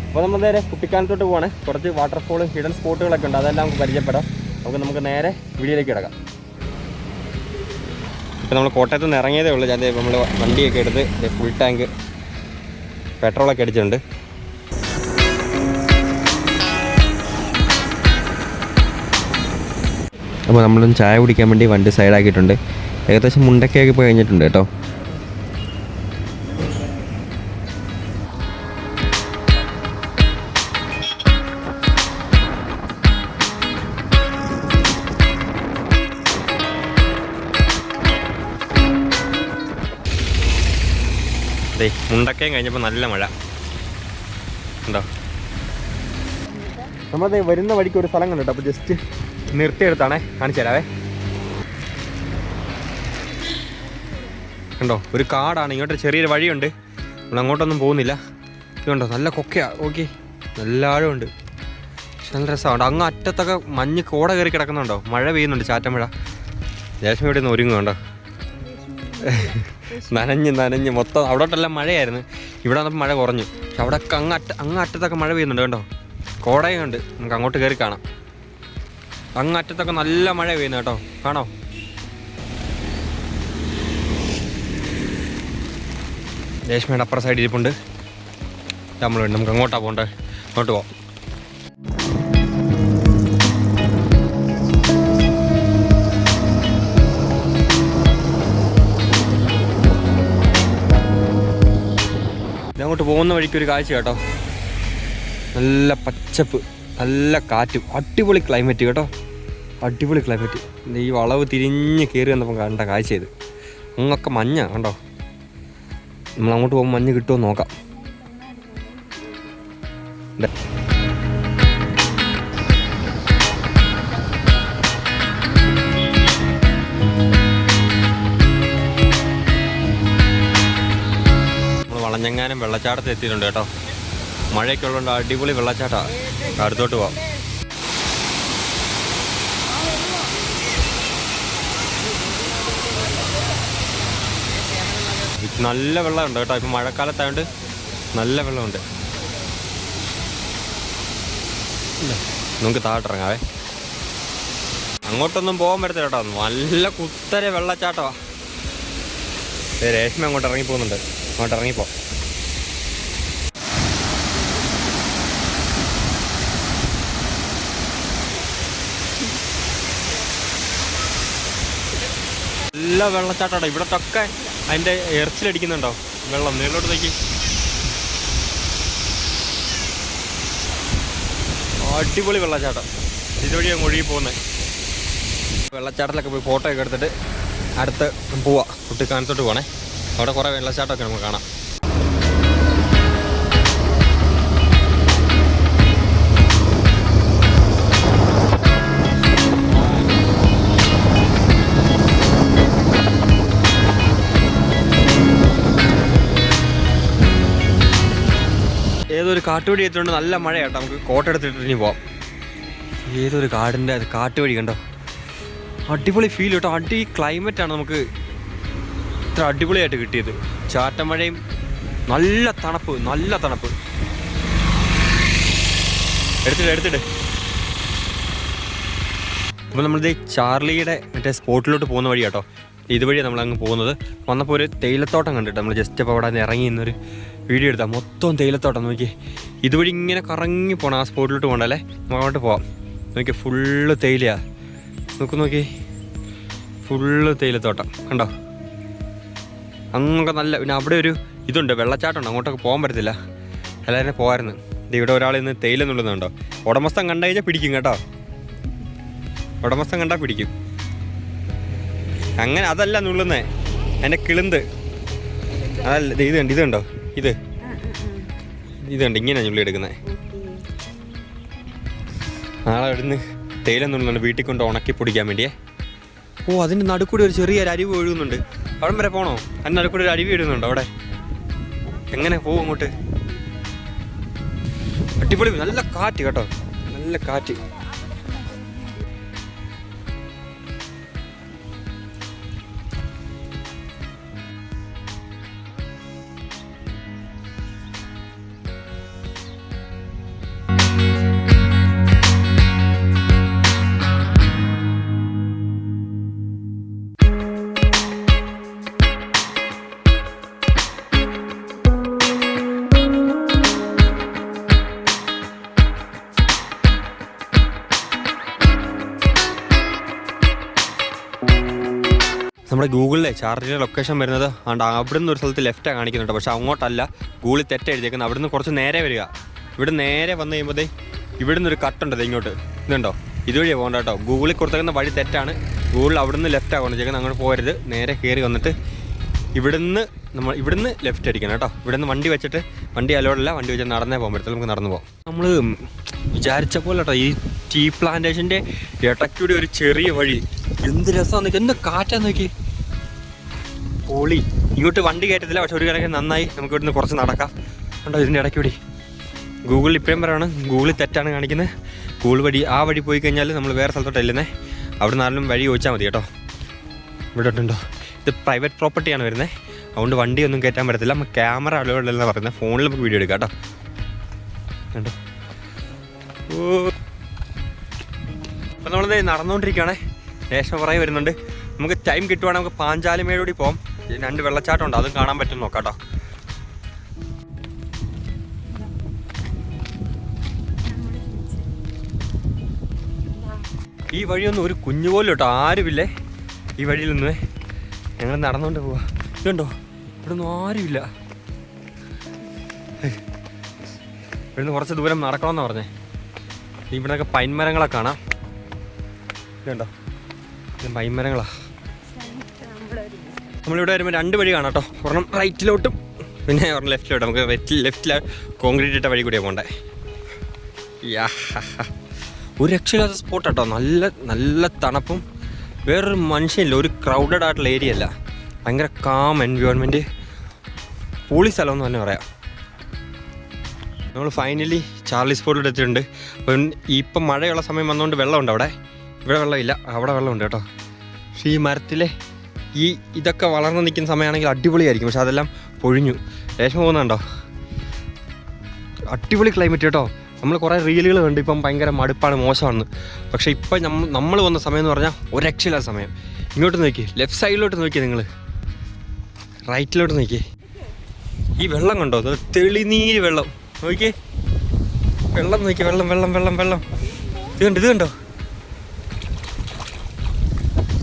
അപ്പോൾ നമ്മൾ നേരെ കുട്ടിക്കാനത്തോട്ട് പോവാണ്. കുറച്ച് വാട്ടർഫോളും ഹിഡൻ സ്പോട്ടുകളൊക്കെ ഉണ്ട്, അതെല്ലാം നമുക്ക് പരിചയപ്പെടാം. നമുക്ക് നേരെ വീഡിയോയിലേക്ക് കിടക്കാം. ഇപ്പോൾ നമ്മൾ കോട്ടയത്ത് നിന്ന് ഇറങ്ങിയതേ ഉള്ളൂ. ഞാൻ നമ്മൾ വണ്ടിയൊക്കെ എടുത്ത് ഫുൾ ടാങ്ക് പെട്രോളൊക്കെ അടിച്ചിട്ടുണ്ട്. അപ്പോൾ നമ്മളൊന്ന് ചായ കുടിക്കാൻ വേണ്ടി വണ്ടി സൈഡാക്കിയിട്ടുണ്ട്. ഏകദേശം മുണ്ടക്കയൊക്കെ പോയി കഴിഞ്ഞിട്ടുണ്ട് കേട്ടോ. മുണ്ടക്കയം കഴിഞ്ഞപ്പോൾ നല്ല മഴ ഉണ്ടോ. നമ്മളത് വരുന്ന വഴിക്ക് ഒരു സ്ഥലം കണ്ടിട്ടോ. അപ്പോൾ ജസ്റ്റ് നിർത്തിയെടുത്താണേ, കാണിച്ചു തരാവേ. കണ്ടോ, ഒരു കാടാണ്. ഇങ്ങോട്ട് ചെറിയൊരു വഴിയുണ്ട്, നമ്മൾ അങ്ങോട്ടൊന്നും പോകുന്നില്ല. ഇതുണ്ടോ, നല്ല കൊക്കയാണ്. ഓക്കെ, നല്ല ആഴമുണ്ട്, നല്ല രസമുണ്ട്. അങ്ങ് അറ്റത്തൊക്കെ മഞ്ഞ് കോട കയറി കിടക്കുന്നുണ്ടോ. മഴ പെയ്യുന്നുണ്ട്, ചാറ്റമഴ. ദേശം ഇവിടെ നിന്ന് ഒരുങ്ങുണ്ടോ, നനഞ്ഞ് മൊത്തം. അവിടോട്ടെല്ലാം മഴയായിരുന്നു, ഇവിടെ വന്നപ്പോൾ മഴ കുറഞ്ഞു. പക്ഷെ അവിടെ അങ്ങ് അറ്റത്തൊക്കെ മഴ പെയ്യുന്നുണ്ട് കണ്ടോ. കോടയും ഉണ്ട്, നമുക്ക് അങ്ങോട്ട് കയറി കാണാം. അങ്ങ് അറ്റത്തൊക്കെ നല്ല മഴ പെയ്യുന്നു കേട്ടോ, കാണോ. രേഷ്മയുടെ അപ്പുറ സൈഡ് ഇരിപ്പുണ്ട്. നമ്മളുണ്ട്, നമുക്ക് അങ്ങോട്ടാണ് പോകണ്ടേ, അങ്ങോട്ട് പോവാം. അങ്ങോട്ട് പോകുന്ന വഴിക്കൊരു കാഴ്ച കേട്ടോ, നല്ല പച്ചപ്പ്, നല്ല കാറ്റും, അടിപൊളി ക്ലൈമറ്റ് കേട്ടോ, അടിപൊളി ക്ലൈമറ്റ്. ഈ വളവ് തിരിഞ്ഞ് കയറി വന്നപ്പോൾ കണ്ട കാഴ്ച ഇത്. അങ്ങൊക്കെ മഞ്ഞ കണ്ടോ. നമ്മൾ അങ്ങോട്ട് പോകുമ്പോൾ മഞ്ഞ് കിട്ടുമോ നോക്കാം. വളഞ്ഞെങ്ങാനും വെള്ളച്ചാട്ടത്തിൽ എത്തിയിട്ടുണ്ട് കേട്ടോ. മഴയൊക്കെ ഉള്ളതുകൊണ്ട് അടിപൊളി വെള്ളച്ചാട്ടമാണ്. അടുത്തോട്ട് പോവാം. നല്ല വെള്ളമുണ്ട് കേട്ടോ, ഇപ്പം മഴക്കാലത്തായതുകൊണ്ട് നല്ല വെള്ളമുണ്ട്. നമുക്ക് താഴോട്ടിറങ്ങാവേ. അങ്ങോട്ടൊന്നും പോകാൻ പറ്റത്തില്ല കേട്ടോ, നല്ല കുത്തര വെള്ളച്ചാട്ടമാണ്. രേഷ്മ അങ്ങോട്ട് ഇറങ്ങിപ്പോകുന്നുണ്ട്, അങ്ങോട്ട് ഇറങ്ങിപ്പോ. നല്ല വെള്ളച്ചാട്ടാട്ടോ ഇവിടത്തൊക്കെ. അതിൻ്റെ എർച്ചിലടിക്കുന്നുണ്ടോ വെള്ളം, നീളോട്ട് നോക്കി. അടിപൊളി വെള്ളച്ചാട്ടം, ഇതുവഴി അങ്ങ് ഒഴുകി പോകുന്നത്. വെള്ളച്ചാട്ടത്തിലൊക്കെ പോയി ഫോട്ടോ ഒക്കെ എടുത്തിട്ട് അടുത്ത് പോവാം. കുട്ടിക്കാനത്തോട്ട് പോകണേ, അവിടെ കുറേ വെള്ളച്ചാട്ടമൊക്കെ നമുക്ക് കാണാം. ഏതൊരു കാട്ടുവഴി എത്തുകൊണ്ട് നല്ല മഴ കേട്ടോ. നമുക്ക് കോട്ട എടുത്തിട്ട് ഇനി പോവാം. ഏതൊരു കാടിൻ്റെ കാട്ടുവഴി കണ്ടോ, അടിപൊളി ഫീൽ കേട്ടോ. ക്ലൈമറ്റാണ് നമുക്ക് ഇത്ര അടിപൊളിയായിട്ട് കിട്ടിയത്. ചാറ്റമഴയും നല്ല തണുപ്പ്, നല്ല തണുപ്പ്. എടുത്തിട്ട് അപ്പോൾ നമ്മളിത് ചാർലിയുടെ മറ്റേ സ്പോട്ടിലോട്ട് പോകുന്ന വഴി കേട്ടോ. ഇതുവഴിയാണ് നമ്മളങ്ങ് പോകുന്നത്. വന്നപ്പോൾ ഒരു തേയിലത്തോട്ടം കണ്ടിട്ട് നമ്മൾ ജസ്റ്റ് അപ്പോൾ അവിടെ നിന്ന് ഇറങ്ങി ഇന്നൊരു വീഡിയോ എടുത്താൽ. മൊത്തം തേയിലത്തോട്ടം നോക്കി. ഇതുവഴി ഇങ്ങനെ കറങ്ങി പോകണം, ആ സ്പോട്ടിലോട്ട് പോകണ്ടല്ലേ. നമുക്ക് അങ്ങോട്ട് പോവാം. നോക്കി, ഫുള്ള് തേയിലയാണ്. നോക്കി, ഫുള്ള് തേയിലത്തോട്ടം കണ്ടോ. അങ്ങൊക്കെ നല്ല. പിന്നെ അവിടെ ഒരു ഇതുണ്ട്, വെള്ളച്ചാട്ടമുണ്ട്, അങ്ങോട്ടൊക്കെ പോകാൻ പറ്റത്തില്ല. എല്ലാവരും പോകാമായിരുന്നു. ഇവിടെ ഒരാൾ ഇന്ന് തേയില നുള്ളുന്നുണ്ടോ. ഉടമസ്ഥൻ കണ്ടു കഴിഞ്ഞാൽ പിടിക്കും കേട്ടോ, ഉടമസ്ഥൻ കണ്ടാൽ പിടിക്കും. അങ്ങനെ അതല്ല നുള്ളുന്നേ, എൻ്റെ കിളുന്ത് അതല്ല. ഇതുണ്ടോ, ഇതുണ്ട്, ഇങ്ങനെ ഞുള്ളി എടുക്കുന്നത്. നാളെ ഇവിടുന്ന് തേയില നുള്ളുന്നുണ്ട്, വീട്ടിൽ കൊണ്ട് ഉണക്കി പൊടിക്കാൻ വേണ്ടിയേ. ഓ, അതിൻ്റെ നടുക്കൂടി ഒരു ചെറിയൊരു അരുവി ഒഴുകുന്നുണ്ട്. അവിടെ വരെ പോകണോ? അതിൻ്റെ നടുക്കൂടി ഒരു അരുവി ഇടുന്നുണ്ടോ അവിടെ. എങ്ങനെ പോകും അങ്ങോട്ട്? അടിപൊളി, നല്ല കാറ്റ് കേട്ടോ, നല്ല കാറ്റ്. നമ്മുടെ ഗൂഗിളിലെ ചാർലിയുടെ ലൊക്കേഷൻ വരുന്നത് അവിടെ നിന്ന് ഒരു സ്ഥലത്ത് ലെഫ്റ്റാണ് കാണിക്കുന്നുണ്ട്. പക്ഷേ അങ്ങോട്ടല്ല, ഗൂഗിളിൽ തെറ്റ് എഴുതിയേക്കുന്നത്. അവിടെ നിന്ന് കുറച്ച് നേരെ വരിക. ഇവിടെ നേരെ വന്നു കഴിയുമ്പോഴേ ഇവിടെ നിന്നൊരു കട്ടുണ്ട് ഇങ്ങോട്ട്, ഇതുണ്ടോ, ഇതുവഴിയാണ് പോകേണ്ട കേട്ടോ. ഗൂഗിളിൽ കൊടുത്തേക്കുന്ന വഴി തെറ്റാണ്. ഗൂഗിളിൽ അവിടെ നിന്ന് ലെഫ്റ്റാണ് കൊണ്ടുവച്ചേക്കുന്നത്. അങ്ങോട്ട് പോകരുത്, നേരെ കയറി വന്നിട്ട് ഇവിടുന്ന് ലെഫ്റ്റ് അടിക്കണം കേട്ടോ. ഇവിടുന്ന് വണ്ടി വെച്ചിട്ട്, വണ്ടി അലോഡല്ല, വണ്ടി വെച്ചിട്ട് നടന്നേ പോകാൻ പറ്റത്തില്ല, നമുക്ക് നടന്നു പോകാം. നമ്മൾ വിചാരിച്ച പോലെ കേട്ടോ, ഈ ടീ പ്ലാന്റേഷൻ്റെ ഇടയ്ക്കൂടി ഒരു ചെറിയ വഴി. എന്ത് രസമാണ് നോക്കി, എന്ത് കാറ്റാന്ന് നോക്കി, പൊളി. ഇങ്ങോട്ട് വണ്ടി കയറ്റത്തില്ല, പക്ഷെ ഒരു കണക്കിന് നന്നായി. നമുക്ക് ഇവിടുന്ന് കുറച്ച് നടക്കാം കണ്ടോ. ഇതിൻ്റെ ഇടയ്ക്കൂടി ഗൂഗിളിൽ ഇപ്പോഴും പറയാണ്, ഗൂഗിളിൽ തെറ്റാണ് കാണിക്കുന്നത്. ഗൂഗിൾ വഴി ആ വഴി പോയി കഴിഞ്ഞാൽ നമ്മൾ വേറെ സ്ഥലത്തോട്ട് അല്ലുന്നേ. അവിടെ നിന്നാലും വഴി ചോദിച്ചാൽ മതി കേട്ടോ. ഇവിടെ ഉണ്ടോ, ഇത് പ്രൈവറ്റ് പ്രോപ്പർട്ടിയാണ് വരുന്നത്. അതുകൊണ്ട് വണ്ടിയൊന്നും കയറ്റാൻ പറ്റത്തില്ല. നമുക്ക് ക്യാമറ അലോഡല്ല പറയുന്നത്, ഫോണിൽ നമുക്ക് വീഡിയോ എടുക്കാം കേട്ടോ. കണ്ടോ, അപ്പം നമ്മളിത് നടന്നുകൊണ്ടിരിക്കുകയാണേ. രേഷ്മ പുറകെ വരുന്നുണ്ട്. നമുക്ക് ടൈം കിട്ടുവാണെങ്കിൽ നമുക്ക് പാഞ്ചാലിമേടൂടി പോകാം. 2 വെള്ളച്ചാട്ടം ഉണ്ട്, അതും കാണാൻ പറ്റും, നോക്കാം കേട്ടോ. ഈ വഴിയൊന്നും ഒരു കുഞ്ഞുപോലും കേട്ടോ, ആരുമില്ലേ ഈ വഴിയിൽ നിന്ന്. ഞങ്ങൾ നടന്നുകൊണ്ട് പോവാ. ഇതുണ്ടോ, ഇവിടെ ഒന്നും ആരുമില്ല. ഇവിടുന്ന് കുറച്ച് ദൂരം നടക്കണമെന്ന് പറഞ്ഞേ. ഇവിടെയൊക്കെ പൈൻമരങ്ങളൊക്കെ കാണാം. ഇതുണ്ടോ, ഇത് പൈൻമരങ്ങളാ. നമ്മളിവിടെ വരുമ്പോൾ 2 വഴി കാണാം കേട്ടോ. ഒരെണ്ണം റൈറ്റിലോട്ടും പിന്നെ ഒരെണ്ണം ലെഫ്റ്റിലോട്ടും. നമുക്ക് ലെഫ്റ്റിൽ കോൺക്രീറ്റ് ഇട്ട വഴി കൂടിയാണ് പോകണ്ടേ. ഒരു രക്ഷയില്ലാത്ത സ്പോട്ട് കേട്ടോ. നല്ല തണുപ്പും, വേറൊരു മനുഷ്യനില്ല, ഒരു ക്രൗഡഡ് ആയിട്ടുള്ള ഏരിയ അല്ല. ഭയങ്കര കാം എൻവയോൺമെൻറ്റ്, പൊളി സ്ഥലം എന്ന് തന്നെ പറയാം. നമ്മൾ ഫൈനലി ചാർലി സ്പോട്ടിൽ എത്തിയിട്ടുണ്ട്. അപ്പം ഇപ്പം മഴയുള്ള സമയം വന്നുകൊണ്ട് വെള്ളമുണ്ട് അവിടെ. ഇവിടെ വെള്ളമില്ല, അവിടെ വെള്ളമുണ്ട് കേട്ടോ. പക്ഷേ ഈ മരത്തിലെ ഇതൊക്കെ വളർന്നു നിൽക്കുന്ന സമയമാണെങ്കിൽ അടിപൊളിയായിരിക്കും. പക്ഷെ അതെല്ലാം പൊഴിഞ്ഞു. രേഷ്മ പോകുന്നുണ്ടോ, അടിപൊളി ക്ലൈമറ്റ് കേട്ടോ. നമ്മൾ കുറേ റീലുകൾ കണ്ട് ഇപ്പം ഭയങ്കര മടുപ്പാണ്, മോശമാണ്. പക്ഷേ ഇപ്പം നമ്മൾ വന്ന സമയം എന്ന് പറഞ്ഞാൽ ഒരു രക്ഷയില്ലാത്ത സമയം. ഇങ്ങോട്ട് നോക്കി, ലെഫ്റ്റ് സൈഡിലോട്ട് നോക്കി, നിങ്ങൾ റൈറ്റിലോട്ട് നോക്കി. ഈ വെള്ളം കണ്ടോ, അത് തെളിനീര് വെള്ളം നോക്കി. വെള്ളം നോക്കി, വെള്ളം വെള്ളം വെള്ളം വെള്ളം. ഇത് കണ്ടോ.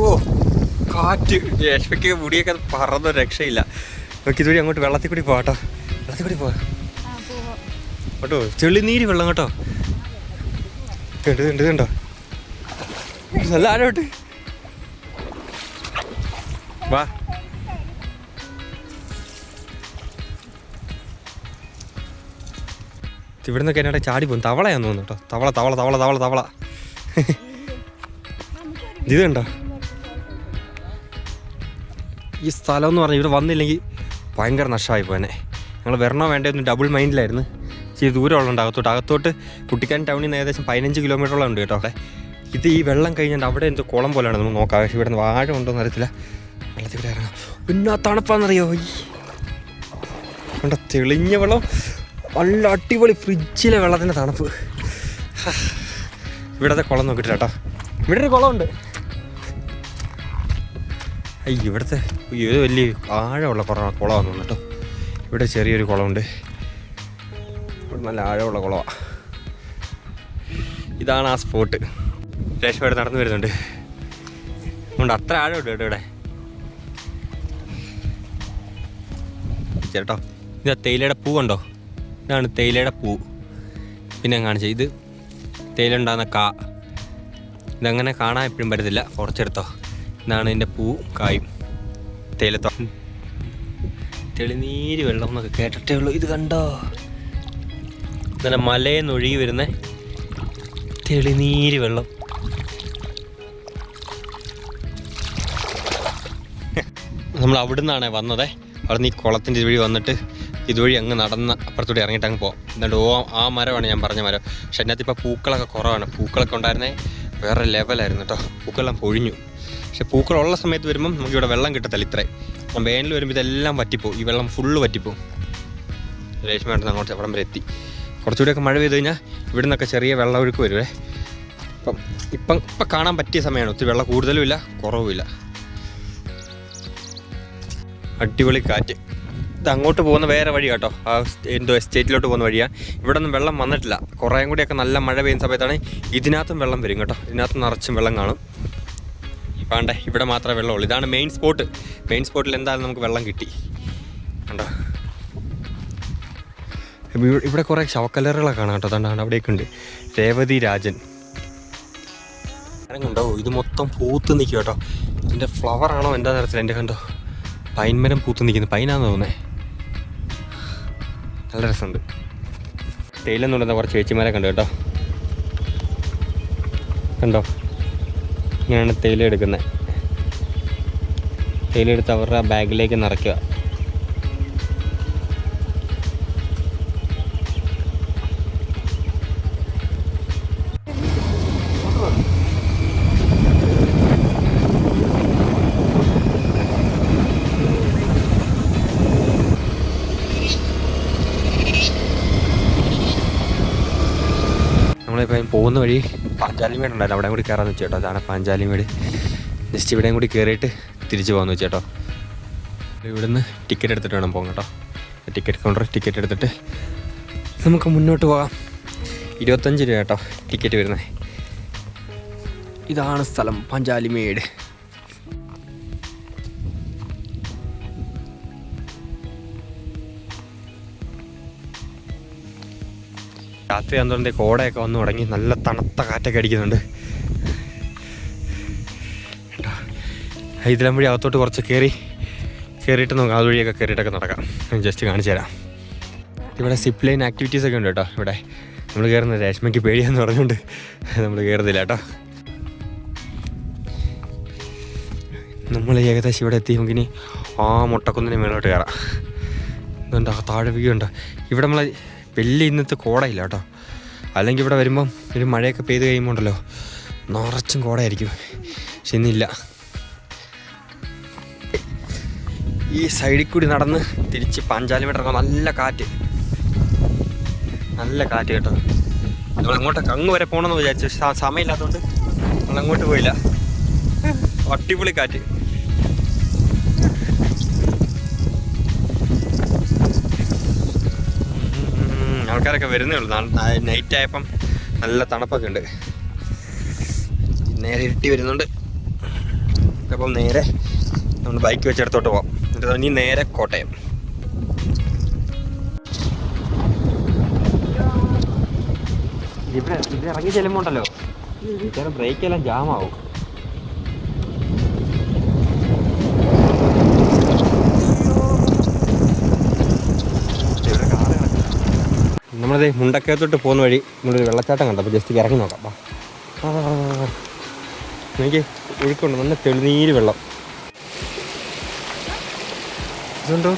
ഓ കാറ്റ്, രേഷ്മയ്ക്ക് മുടിയൊക്കെ പറന്നൊരു രക്ഷയില്ല. നോക്കി ഇതുവഴി അങ്ങോട്ട് വെള്ളത്തിൽ കൂടി പോകാട്ടോ, വെള്ളത്തിൽ കൂടി പോവാ കേട്ടോ. ചെളിനീര് വെള്ളം കേട്ടോ. കണ്ടോ, നല്ല ആരോട്ട് വാ. ഇവിടെ നിന്നൊക്കെ എന്നാടെ ചാടി പോകും. തവളയാന്ന് തോന്നുന്നു കേട്ടോ. തവള തവള തവള തവള തവള. ഇത് കണ്ടോ, ഈ സ്ഥലം എന്ന് പറഞ്ഞാൽ ഇവിടെ വന്നില്ലെങ്കിൽ ഭയങ്കര നഷ്ടമായി പോയെന്നെ. ഞങ്ങൾ വരണോ വേണ്ടതെന്ന് ഡബിൾ മൈൻഡിലായിരുന്നു. ഇച്ചിരി ദൂരമുള്ളുണ്ട് അകത്തോട്ട് കുട്ടിക്കാനം ടൗണിൽ നിന്ന് ഏകദേശം 15 കിലോമീറ്ററോളം ഉണ്ട് കേട്ടോ. ഇത് ഈ വെള്ളം കഴിഞ്ഞാൽ അവിടെ എന്തോ കുളം പോലെയാണ്, നമുക്ക് നോക്കാം. പക്ഷേ ഇവിടെ നിന്ന് വാഴ ഉണ്ടോയെന്ന് അറിയത്തില്ല. വെള്ളത്തിൽ കൂടെ ഇറങ്ങാം. പിന്നെ തണുപ്പാണെന്നറിയോ, കണ്ടോ തെളിഞ്ഞ വെള്ളം, നല്ല അടിപൊളി ഫ്രിഡ്ജിലെ വെള്ളത്തിൻ്റെ തണുപ്പ്. ഇവിടത്തെ കുളം നോക്കിയിട്ടില്ല കേട്ടോ. ഇവിടെ ഒരു കുളമുണ്ട്. ഇവിടുത്തെ ഇത് വലിയ ആഴമുള്ള കുളമാണ് കേട്ടോ. ഇവിടെ ചെറിയൊരു കുളമുണ്ട്. ഇവിടെ നല്ല ആഴമുള്ള കുളമാണ്. ഇതാണ് ആ സ്പോട്ട്. രേഷ്മ ഇവിടെ നടന്നു വരുന്നുണ്ട്. അതുകൊണ്ട് അത്ര ആഴമുണ്ട് കേട്ടോ ഇവിടെ. ചേട്ടോ, ഇത് തേയിലയുടെ പൂ കണ്ടോ, ഇതാണ് തേയിലയുടെ പൂ. പിന്നെ കാണിച്ച ഇത് തേയില ഉണ്ടാകുന്ന കാ. ഇതങ്ങനെ കാണാൻ എപ്പോഴും പറ്റത്തില്ല, കുറച്ചെടുത്തോ. ഇതാണ് ഇതിൻ്റെ പൂ കായും തേയിലത്തോ. തെളിനീര് വെള്ളം എന്നൊക്കെ കേട്ടിട്ടേ ഉള്ളൂ. ഇത് കണ്ടോ, ഇങ്ങനെ മലയെന്ന് ഒഴുകി വരുന്ന തെളിനീര് വെള്ളം. നമ്മൾ അവിടെ നിന്നാണ് വന്നത്. അവിടെ നിന്ന് ഈ കുളത്തിൻ്റെ ഇതുവഴി വന്നിട്ട് ഇതുവഴി അങ്ങ് നടന്ന് അപ്പുറത്തൂടെ ഇറങ്ങിയിട്ട് അങ്ങ് പോകാം. എന്നിട്ട് ആ മരമാണ് ഞാൻ പറഞ്ഞ മരം. പക്ഷെ അതിനകത്ത് ഇപ്പോൾ പൂക്കളൊക്കെ കുറവാണ്. പൂക്കളൊക്കെ ഉണ്ടായിരുന്നേ വേറെ ലെവലായിരുന്നു കേട്ടോ. പൂക്കളെല്ലാം പൊഴിഞ്ഞു. പക്ഷെ പൂക്കളുള്ള സമയത്ത് വരുമ്പം നമുക്കിവിടെ വെള്ളം കിട്ടത്തില്ല. ഇത്രയും വേനൽ വരുമ്പോൾ ഇതെല്ലാം വറ്റിപ്പോവും. ഈ വെള്ളം ഫുള്ള് വറ്റിപ്പോവും. രേഷ്മയായിട്ട് അങ്ങോട്ട് അവിടം വരെ എത്തി. കുറച്ചുകൂടിയൊക്കെ മഴ പെയ്ത് കഴിഞ്ഞാൽ ഇവിടെ നിന്നൊക്കെ ചെറിയ വെള്ളമൊഴുക്ക് വരുവേ. ഇപ്പം കാണാൻ പറ്റിയ സമയമാണ്. ഒത്തിരി വെള്ളം കൂടുതലും ഇല്ല, കുറവുമില്ല. അടിപൊളി കാറ്റ്. ഇത് അങ്ങോട്ട് പോകുന്ന വേറെ വഴി കേട്ടോ. ആ എന്തോ എസ്റ്റേറ്റിലോട്ട് പോകുന്ന വഴിയാണ്. ഇവിടെ ഒന്നും വെള്ളം വന്നിട്ടില്ല. കുറേയും കൂടിയൊക്കെ നല്ല മഴ പെയ്യുന്ന സമയത്താണ് ഇതിനകത്തും വെള്ളം വരും കേട്ടോ. ഇതിനകത്ത് നിറച്ചും വെള്ളം കാണും. വേണ്ടേ ഇവിടെ മാത്രമേ വെള്ളമുള്ളൂ. ഇതാണ് മെയിൻ സ്പോട്ട്. മെയിൻ സ്പോട്ടിൽ എന്തായാലും നമുക്ക് വെള്ളം കിട്ടി. കണ്ടോ ഇവിടെ കുറേ ശവക്കല്ലറുകളൊക്കെ കാണാം കേട്ടോ. അതാണ്ട് അവിടെയൊക്കെ ഉണ്ട്. രേവതി രാജൻ കണ്ടോ. ഇത് മൊത്തം പൂത്ത് നിൽക്കും കേട്ടോ. ഇതിൻ്റെ ഫ്ലവറാണോ എന്താ നിറച്ചില്ല. എൻ്റെ കണ്ടോ പൈൻമരം പൂത്ത് നിൽക്കുന്നു. പൈനാന്ന് തോന്നുന്നേ. നല്ല രസമുണ്ട്. തേയിലെന്ന് പറയുന്ന കുറച്ച് ചേച്ചിമാരെ കണ്ടു കേട്ടോ. കണ്ടോ ഇങ്ങനെയാണ് തേയില എടുക്കുന്നത്. തേയില എടുത്ത് അവരുടെ ആ ബാഗിലേക്ക് നിറയ്ക്കുക. നമ്മളിപ്പോൾ പോകുന്ന വഴി പാഞ്ചാലിമേട് ഉണ്ടായിരുന്നു. അവിടെ കൂടി കയറാമെന്ന് വെച്ചേട്ടോ. അതാണ് പാഞ്ചാലിമേട്. ജസ്റ്റ് ഇവിടെയും കൂടി കയറിയിട്ട് തിരിച്ച് പോകാമെന്ന് വെച്ചേട്ടോ. ഇവിടുന്ന് ടിക്കറ്റ് എടുത്തിട്ട് വേണം പോകാം കേട്ടോ. ടിക്കറ്റ് കൗണ്ടർ ടിക്കറ്റ് എടുത്തിട്ട് നമുക്ക് മുന്നോട്ട് പോകാം. 25 രൂപ കേട്ടോ ടിക്കറ്റ് വരുന്നത്. ഇതാണ് സ്ഥലം പാഞ്ചാലിമേട്. രാത്രി ആകുന്നതുകൊണ്ട് കോടയൊക്കെ വന്നു തുടങ്ങി. നല്ല തണുത്ത കാറ്റൊക്കെ അടിക്കുന്നുണ്ട്. ഇതിലും വഴി അകത്തോട്ട് കുറച്ച് കയറിയിട്ട് നമുക്ക് അതുവഴിയൊക്കെ കയറിയിട്ടൊക്കെ നടക്കാം. ജസ്റ്റ് കാണിച്ചു തരാം. ഇവിടെ സിപ്പ് ലൈൻ ആക്ടിവിറ്റീസൊക്കെ ഉണ്ട് കേട്ടോ. ഇവിടെ നമ്മൾ കയറുന്ന രേഷ്മയ്ക്ക് പേടിയാന്ന് പറഞ്ഞുകൊണ്ട് നമ്മൾ കയറുന്നില്ല കേട്ടോ. നമ്മൾ ഏകദേശം ഇവിടെ എത്തി. നമുക്കിനി ആ മുട്ടക്കുന്നിന് മേലോട്ട് കയറാം. ഇതുണ്ട് താഴെ വ്യൂ ഉണ്ട്. ഇവിടെ നമ്മൾ വലിയ ഇന്നത്തെ കോടയില്ല കേട്ടോ. അല്ലെങ്കിൽ ഇവിടെ വരുമ്പം ഒരു മഴയൊക്കെ പെയ്ത് കഴിയുമ്പോൾ ഉണ്ടല്ലോ നിറച്ചും കോടയായിരിക്കും. പക്ഷെ ഇന്നില്ല. ഈ സൈഡിൽ കൂടി നടന്ന് തിരിച്ച് പാഞ്ചാലിമേട് ഇറങ്ങാം. നല്ല കാറ്റ് കേട്ടോ. നമ്മളങ്ങോട്ടൊക്കെ അങ്ങ് വരെ പോകണമെന്ന് വിചാരിച്ചു. സമയമില്ലാത്തതുകൊണ്ട് നമ്മളങ്ങോട്ട് പോയില്ല. അടിപൊളി കാറ്റ്. ആൾക്കാരൊക്കെ വരുന്നേ ഉള്ളൂ. നൈറ്റ് ആയപ്പം നല്ല തണുപ്പൊക്കെ ഉണ്ട്. നേരെ ഇരുട്ടി വരുന്നുണ്ട്. അപ്പം നേരെ നമ്മൾ ബൈക്ക് വെച്ചെടുത്തോട്ട് പോകാം. എന്നിട്ട് ഇനി നേരെ കോട്ടയം. ഇവിടെ ഇറങ്ങി ചെല്ലുമ്പോൾ ഉണ്ടല്ലോ ബ്രേക്കെല്ലാം ജാമാവും. നമ്മളത് മുണ്ടക്കയത്തോട്ട് പോകുന്ന വഴി നമ്മളൊരു വെള്ളച്ചാട്ടം കണ്ടു. അപ്പോൾ ജസ്റ്റ് ഇറങ്ങി നോക്കാം. എനിക്ക് ഒഴുക്കുണ്ട്. നല്ല തെളിനീര് വെള്ളം. ഇതുണ്ടോ